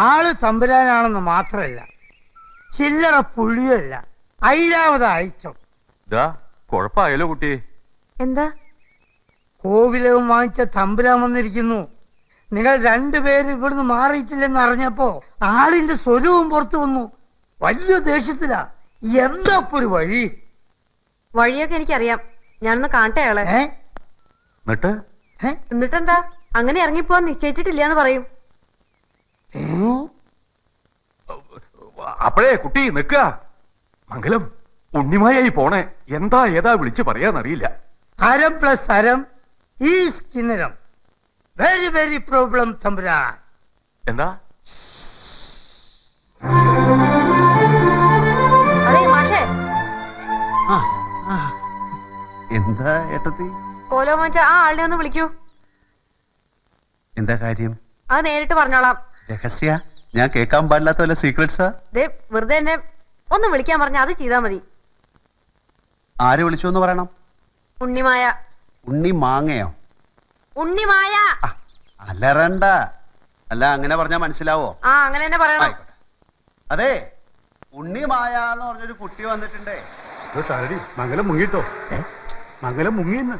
ആള് തമ്പുരാനാണെന്ന് മാത്രമല്ല, ചില്ലറ പുള്ളിയല്ല, അയിരാവത് അയച്ചോ. കുഴപ്പമായല്ലോ കുട്ടി. എന്താ? കോവിലകം വാങ്ങിച്ച തമ്പുരാൻ വന്നിരിക്കുന്നു. നിങ്ങൾ രണ്ടുപേരും ഇവിടുന്ന് മാറിയിട്ടില്ലെന്ന് അറിഞ്ഞപ്പോ ആളിന്റെ സ്വരവും പുറത്തു വന്നു. വലിയ ദേഷ്യത്തിലാ. എന്താ ഇപ്പൊ ഒരു വഴി? വഴിയൊക്കെ എനിക്കറിയാം. ഞാനൊന്ന് കാണട്ടെ അയാളെ. എന്നിട്ടെന്താ? അങ്ങനെ ഇറങ്ങിപ്പോവാൻ നിശ്ചയിച്ചിട്ടില്ലാന്ന് പറയും. അപ്പോഴേ കുട്ടി നിക്ക. മംഗലം ഉണ്ണിമായായി പോണേ. എന്താ ഏതാ വിളിച്ചു പറയാന്നറിയില്ല. ഹരം പ്ലസ് ഹരം ഈസ് കിന്നരം. വെരി വെരി പ്രോബ്ലം തമ്പുരാൻ. എന്താ? അതെ മാഷേ. എന്താ ഏട്ടത്തി? കോലോ മാറ്റ ആ ആളിനെ ഒന്ന് വിളിക്കൂ. എന്താ കാര്യം? അത് നേരിട്ട് പറഞ്ഞോളാം. രഹസ്യ? ഞാൻ കേൾക്കാൻ പാടില്ലാത്ത വല്ല സീക്രട്സാ? വെറുതെ എന്നെ ഒന്ന് വിളിക്കാൻ പറഞ്ഞ അത് ചെയ്താ മതി. ആരെ വിളിച്ചു എന്ന് പറയണം? ഉണ്ണിമായ. ഉണ്ണി മാങ്ങയോ? ഉണ്ണിമായ. അലറണ്ട. അല്ല അങ്ങനെ പറഞ്ഞാ മനസ്സിലാവോ? ആ അങ്ങനെ തന്നെ പറയണം. അതെ, ഉണ്ണി മായ എന്ന് പറഞ്ഞൊരു കുട്ടി വന്നിട്ടുണ്ടേ. മംഗലം മുങ്ങിട്ടോ? മംഗലം മുങ്ങിന്ന്.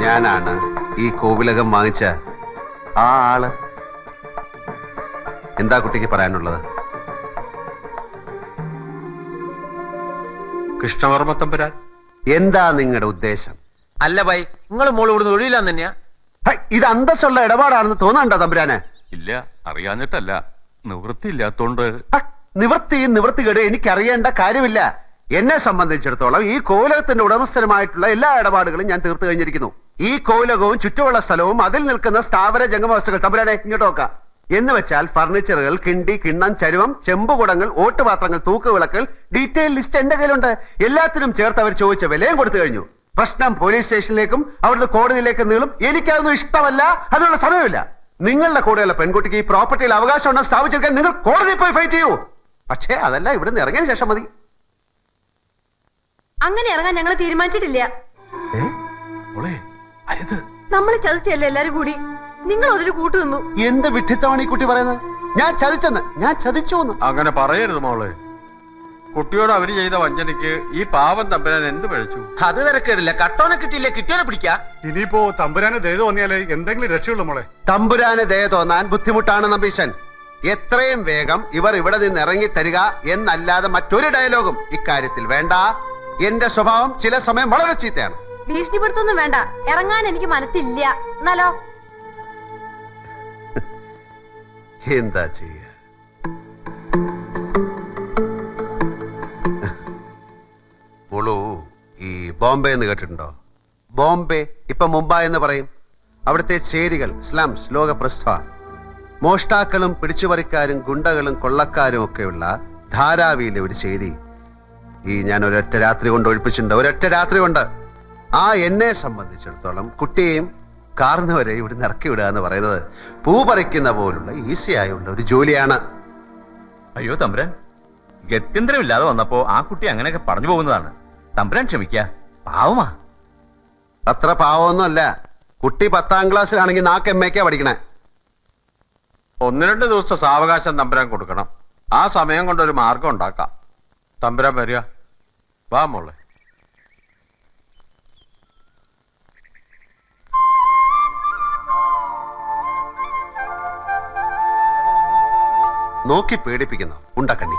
ഞാനാണ് ഈ കോവിലകം വാങ്ങിച്ച ആ ആള്. എന്താ കുട്ടിക്ക് പറയാനുള്ളത്? കൃഷ്ണവർമ്മ തമ്പുരാൻ, എന്താ നിങ്ങളുടെ ഉദ്ദേശം? അല്ല ബൈ, നിങ്ങൾ മോള് ഇവിടുന്ന് ഒഴിയില്ലാന്ന് തന്നെയാ? ഇത് അന്തസ്സുള്ള ഇടപാടാണെന്ന് തോന്നണ്ട തമ്പുരാന്? ഇല്ല, അറിയാഞ്ഞിട്ടല്ല, നിവൃത്തിയില്ലാത്തോണ്ട്. നിവൃത്തികേട് എനിക്കറിയേണ്ട കാര്യമില്ല. എന്നെ സംബന്ധിച്ചിടത്തോളം ഈ കോവിലകത്തിന്റെ ഉടമസ്ഥനുമായിട്ടുള്ള എല്ലാ ഇടപാടുകളും ഞാൻ തീർത്തു കഴിഞ്ഞിരിക്കുന്നു. ഈ കോവിലകവും ചുറ്റുമുള്ള സ്ഥലവും അതിൽ നിൽക്കുന്ന സ്ഥാവര ജംഗമവസ്തുക്കൾ തമ്പുരാനെ ഇങ്ങോട്ട് നോക്കാം. എന്ന് വെച്ചാൽ ഫർണിച്ചറുകൾ, കിണ്ടി, കിണ്ണം, ചരുവം, ചെമ്പുകുടങ്ങൾ, ഓട്ടുപാത്രങ്ങൾ, തൂക്കുവിളക്കുകൾ, ഡീറ്റെയിൽ ലിസ്റ്റ് എന്റെ കയ്യിലുണ്ട്. എല്ലാത്തിനും ചേർത്ത് അവർ ചോദിച്ച വിലയും കൊടുത്തു കഴിഞ്ഞു. പ്രശ്നം പോലീസ് സ്റ്റേഷനിലേക്കും അവിടുന്ന് കോടതിയിലേക്കും നീളും. എനിക്കതൊന്നും ഇഷ്ടമല്ല, അതിനുള്ള സമയമില്ല. നിങ്ങളുടെ കൂടെയുള്ള പെൺകുട്ടിക്ക് ഈ പ്രോപ്പർട്ടിയിൽ അവകാശം ഉണ്ടെന്ന് സ്ഥാപിച്ചെടുക്കാൻ നിങ്ങൾ കോടതിയിൽ പോയി ഫൈറ്റ് ചെയ്യൂ. പക്ഷേ അതല്ല, ഇവിടുന്ന് ഇറങ്ങിയ ശേഷം മതി. അങ്ങനെ ഇറങ്ങാൻ ഞങ്ങൾ തീരുമാനിച്ചിട്ടില്ല. നമ്മൾ ചതിച്ചല്ലേ എല്ലാരും കൂടി. നിങ്ങൾ അതിന് കൂട്ടു നിന്നു. എന്ത് വിഡ്ഢിത്തമാണ് ഈ കുട്ടി പറയുന്നത്? ഞാൻ ചതിച്ചെന്ന്, ഞാൻ ചതിച്ചു. അങ്ങനെ പറയരുത് മോളെ. കുട്ടിയോട് അവര് ചെയ്ത വഞ്ചനയ്ക്ക് ഈ പാവം തമ്പുരാൻ എന്ത് പഴിച്ചു? അത് തിരക്കേടില്ല, കട്ടോനെ കിട്ടിയില്ലേ കിട്ടിയോനെ പിടിക്കാ. ഇനിയിപ്പോ തമ്പുരാന് ദയ തോന്നിയാലേ എന്തെങ്കിലും രക്ഷയുള്ളൂ മോളെ. തമ്പുരാന് ദയ തോന്നാൻ ബുദ്ധിമുട്ടാണ് നമ്പീശൻ. എത്രയും വേഗം ഇവർ ഇവിടെ നിന്ന് ഇറങ്ങി തരിക എന്നല്ലാതെ മറ്റൊരു ഡയലോഗും ഇക്കാര്യത്തിൽ വേണ്ട. എന്റെ സ്വഭാവം ചില സമയം വളരെ ചീത്തയാണ്. ഭീഷണിപ്പെടുത്തൊന്നും വേണ്ട. ഇറങ്ങാൻ എനിക്ക് മനസ്സില്ല. എന്നാലോ എന്താ ചെയ്യ? മോളു ഈ ബോംബെ എന്ന് കേട്ടിട്ടുണ്ടോ? ബോംബെ ഇപ്പൊ മുംബൈ എന്ന് പറയും. അവിടുത്തെ ചേരികൾ, സ്ലംസ്, ലോകപ്രസ്ഥ. മോഷ്ടാക്കളും പിടിച്ചുപറിക്കാരും ഗുണ്ടകളും കൊള്ളക്കാരും ഒക്കെയുള്ള ധാരാവിയിലെ ഒരു ചേരി ഞാൻ ഒരൊറ്റ രാത്രി കൊണ്ട് ഒഴിപ്പിച്ചിട്ടുണ്ട്. ഒരൊറ്റ രാത്രി കൊണ്ട്. എന്നെ സംബന്ധിച്ചിടത്തോളം കുട്ടിയെയും കാർന്നവരെ ഇവിടെ ഇറക്കി വിടുക എന്ന് പറയുന്നത് പൂ പറിക്കുന്ന പോലുള്ള ഈസി ആയുള്ള ഒരു ജോലിയാണ്. അയ്യോ തമ്പുരാൻ, ഗത്യന്തരമില്ലാതെ വന്നപ്പോ ആ കുട്ടി അങ്ങനെയൊക്കെ പറഞ്ഞു പോകുന്നതാണ്. തമ്പുരാൻ ക്ഷമിക്ക, പാവമാ. അത്ര പാവമൊന്നുമല്ല. കുട്ടി 10ാം ക്ലാസ്സിലാണെങ്കിൽ 4 MA പഠിക്കണേ. 1-2 ദിവസത്തെ സാവകാശം തമ്പുരാൻ കൊടുക്കണം. ആ സമയം കൊണ്ടൊരു മാർഗം ഉണ്ടാക്കാം. തമ്പുരാൻ വരിക. വാ മോളെ. നോക്കി പേടിപ്പിക്കുന്നു ഉണ്ടക്കണ്ണി.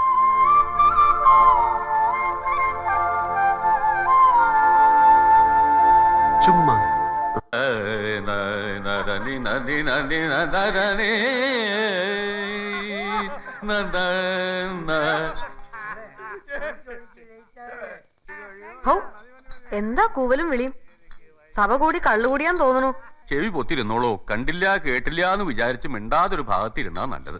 ചുമ്മാ എന്താ കൂവലും വിളിയും? സഭ കൂടി കള്ളുകൂടിയാൻ തോന്നുന്നു. ചെവി പൊത്തിരുന്നോളൂ. കണ്ടില്ല കേട്ടില്ല എന്ന് വിചാരിച്ച് മിണ്ടാതൊരു ഭാഗത്തിരുന്നാ നല്ലത്.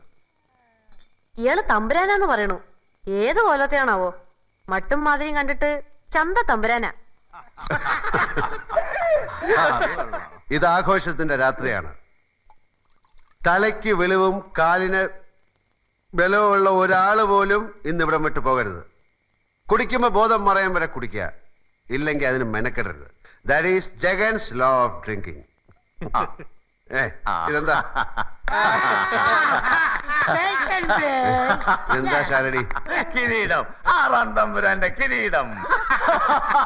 ഇയാള് തമ്പുരാനാന്ന് പറയണു. ഏത് കോലത്തെയാണാവോ? മട്ടും മാതിരിയും കണ്ടിട്ട് ചന്ത തമ്പുരാനാ. ഇത് ആഘോഷത്തിന്റെ രാത്രിയാണ്. തലയ്ക്ക് വെളിവും കാലിന് ബലവുമുള്ള ഒരാള് പോലും ഇന്നിവിടം വിട്ടു പോകരുത്. കുടിക്കുമ്പോ ബോധം മറയാൻ വരെ കുടിക്കുക, ഇല്ലെങ്കിൽ അതിന് മെനക്കെടരുത്. That is Jagan's law of drinking. ഇതെന്താ എന്താ ശാരടി? കിരീടം, 6-ാം തമ്പുരാന്റെ കിരീടം.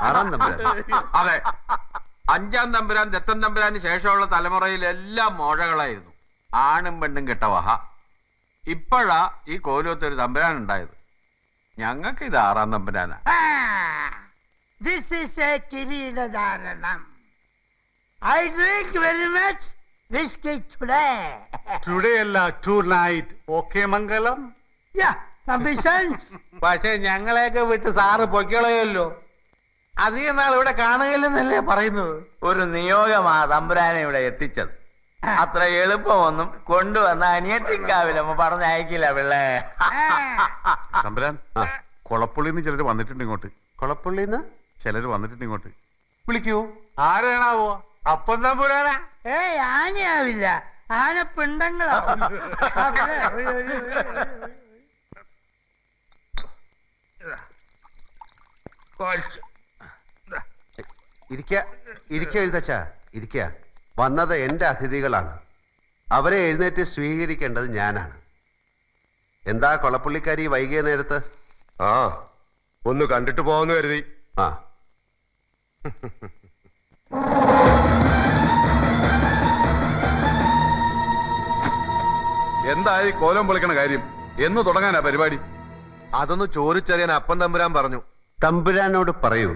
6-ാം തമ്പുരാൻ? അതെ, 5-ാം തമ്പുരാൻ ദത്തൻ തമ്പുരാന് ശേഷമുള്ള തലമുറയിൽ എല്ലാം മോഴകളായിരുന്നു. ആണും പെണ്ണും കെട്ട വഹ. ഇപ്പോഴാ ഈ കോലത്തൊരു തമ്പുരാൻ ഉണ്ടായത്. ഞങ്ങൾക്ക് ഇത് 6-ാം തമ്പുരാനാ. ദിസ് ഈസ് എ കിരീടധാരണം. I drink very much whisky today. Today അല്ല, ടു നൈറ്റ്. ഓക്കെ മംഗലം. പക്ഷെ ഞങ്ങളെയൊക്കെ വിട്ട് സാറ് പൊയ്ക്കളയല്ലോ. അധികം നാൾ ഇവിടെ കാണുകയില്ലെന്നല്ലേ പറയുന്നത്. ഒരു നിയോഗമാ തമ്പുരാനെ ഇവിടെ എത്തിച്ചത്. അത്ര എളുപ്പമൊന്നും കൊണ്ടുവന്ന അനിയത്തിക്കാവിലമ്മ പറഞ്ഞയക്കില്ല പിള്ളേ. തമ്പുരാൻ, കൊളപ്പുള്ളിന്ന് ചിലര് വന്നിട്ടുണ്ട് ഇങ്ങോട്ട്. കൊളപ്പുള്ളിന്ന് ചിലര് വന്നിട്ടുണ്ട് ഇങ്ങോട്ട്. വിളിക്കൂ. ആരാണാവോ? അപ്പം തമ്പുരാനാ? ഏയ്, ആനയാവില്ല, ആന പിണ്ടങ്ങളാവും. ഇരിക്ക എഴുതച്ചാ, ഇരിക്ക. വന്നത് എന്റെ അതിഥികളാണ്. അവരെ എഴുന്നേറ്റ് സ്വീകരിക്കേണ്ടത് ഞാനാണ്. എന്താ കൊളപ്പുള്ളിക്കാരി വൈകിയ നേരത്ത്? ഒന്ന് കണ്ടിട്ട് പോവാന്ന് കരുതി. ആ, എന്തായി കോലം പൊളിക്കണ കാര്യം? എന്ന് തുടങ്ങാനാ പരിപാടി? അതൊന്ന് ചോദിച്ചറിയാൻ അപ്പം തമ്പുരാൻ പറഞ്ഞു. തമ്പുരാനോട് പറയൂ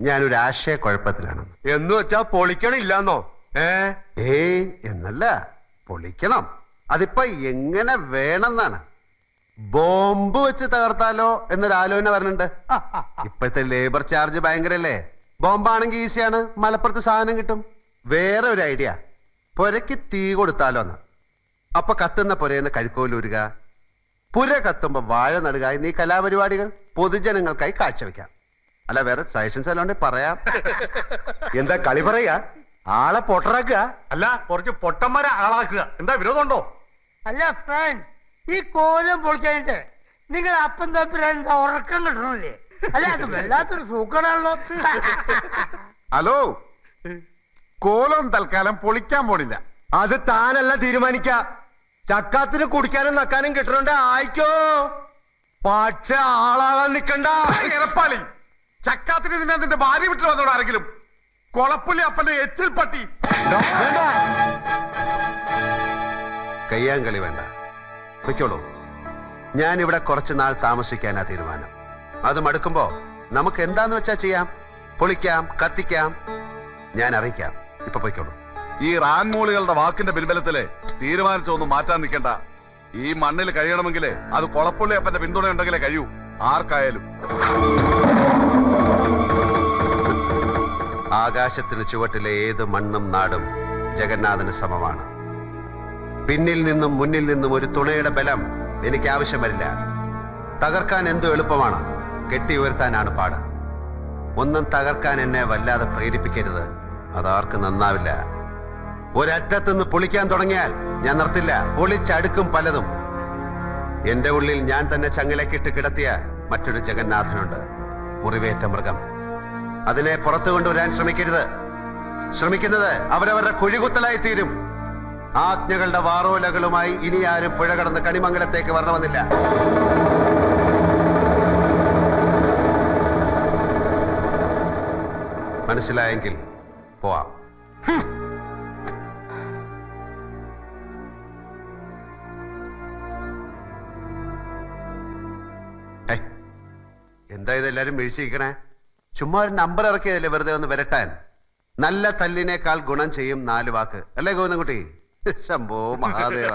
ഞാനൊരു ആശയക്കുഴപ്പത്തിലാണ്. എന്ന് വെച്ചാ പൊളിക്കണില്ലാന്നോ? ഏയ് എന്നല്ല, പൊളിക്കണം. അതിപ്പോ എങ്ങനെ വേണമെന്നാണ്. ബോംബ് വെച്ച് തകർത്താലോ എന്നൊരു ആലോചന വരുന്നുണ്ട്. ഇപ്പോഴത്തെ ലേബർ ചാർജ് ഭയങ്കരല്ലേ. ബോംബാണെങ്കിൽ ഈസിയാണ്, മലപ്പുറത്ത് സാധനം കിട്ടും. വേറെ ഒരു ഐഡിയ, പുരയ്ക്ക് തീ കൊടുത്താലോ എന്ന്. അപ്പൊ കത്തുന്ന പുരയെന്ന് കഴിക്കോലൂരുക, പുര കത്തുമ്പോ വാഴ നടുക എന്നീ കലാപരിപാടികൾ പൊതുജനങ്ങൾക്കായി കാഴ്ചവെക്കാം. അല്ല, വേറെ സജഷൻസ് അല്ലാണ്ട് പറയാം. എന്താ കളി പറയാ? ആളെ പൊട്ടറാക്കുക അല്ല, കുറച്ച് പൊട്ടന്മാരെ ആളാക്കുക. എന്താ വിരോധമുണ്ടോ? അല്ല ഫ്രണ്ട്, ഈ കോലം പൊളിക്കാനിട്ട് നിങ്ങൾ അപ്പം തമ്പുരാൻ ഉറക്കം കിട്ടണല്ലേ? അല്ല, അത് വല്ലാത്തൊരു സൂക്കടാണല്ലോ. ഹലോ, കോലം തൽക്കാലം പൊളിക്കാൻ പോണില്ല. അത് താനല്ല തീരുമാനിക്ക. ചക്കാത്തിന് കുടിക്കാനും നക്കാനും കിട്ടണുണ്ട്, ആയിക്കോ. പക്ഷെ ആളാകാൻ നിക്കണ്ട. എറപ്പാളി, ചക്കാത്തിന് നിന്നെ നിന്റെ ഭാര്യ വിട്ടു വന്നോട് ആരെങ്കിലും? കൊളപ്പുള്ളി അപ്പന്റെ എച്ചിൽ പട്ടി. കയ്യാങ്കളി വേണ്ട, വെക്കോളൂ. ഞാൻ ഇവിടെ കുറച്ചു നാൾ താമസിക്കാനാ തീരുമാനം. അത് മടുക്കുമ്പോ നമുക്ക് എന്താന്ന് വെച്ചാ ചെയ്യാം. പൊളിക്കാം, കത്തിക്കാം, ഞാൻ അറിയിക്കാം. ഇപ്പൊ പൊയ്ക്കോളൂ. ഈ റാൻമൂളികളുടെ വാക്കിന്റെ പിൻബലത്തില് തീരുമാനിച്ചൊന്നും മാറ്റാൻ നിൽക്കണ്ട. ഈ മണ്ണിൽ കഴിയണമെങ്കിൽ അത് കൊളപ്പുള്ളി അപ്പന്റെ പിന്തുണ ഉണ്ടെങ്കിലേ കഴിയൂ, ആർക്കായാലും. ആകാശത്തിന് ചുവട്ടിലെ ഏത് മണ്ണും നാടും ജഗന്നാഥന് സമമാണ്. പിന്നിൽ നിന്നും മുന്നിൽ നിന്നും ഒരു തുണയുടെ ബലം എനിക്ക് ആവശ്യം വരില്ല. തകർക്കാൻ എന്തു എളുപ്പമാണ്, കെട്ടി ഉയർത്താനാണ് പാട്. ഒന്നും തകർക്കാൻ എന്നെ വല്ലാതെ പ്രേരിപ്പിക്കരുത്, അതാർക്ക് നന്നാവില്ല. ഒരറ്റത്തുനിന്ന് പൊളിക്കാൻ തുടങ്ങിയാൽ ഞാൻ നിർത്തില്ല. പൊളിച്ചടുക്കും പലതും. എന്റെ ഉള്ളിൽ ഞാൻ തന്നെ ചങ്ങലക്കിട്ട് കിടത്തിയ മറ്റൊരു ജഗന്നാഥനുണ്ട്, മുറിവേറ്റ മൃഗം. അതിനെ പുറത്തു കൊണ്ടുവരാൻ ശ്രമിക്കരുത്. ശ്രമിക്കുന്നത് അവരവരുടെ കുഴികുത്തലായി തീരും. ആജ്ഞകളുടെ വാറോലകളുമായി ഇനി ആരും പുഴ കടന്ന് കണിമംഗലത്തേക്ക് വരണമെന്നില്ല. മനസ്സിലായെങ്കിൽ പോവാം. എന്താ ഇതെല്ലാരും വീഴ്ചയിക്കണേ? ചുമ്മാ ഒരു നമ്പർ ഇറക്കിയതല്ലേ വെറുതെ ഒന്ന് വരട്ടാൻ. നല്ല തല്ലിനേക്കാൾ ഗുണം ചെയ്യും 4 വാക്ക്, അല്ലേ ഗോവിന്ദൻകുട്ടി? ശംഭോ മഹാദേവ.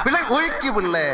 പിള്ളേ ഒഴുക്കി പിള്ളേ.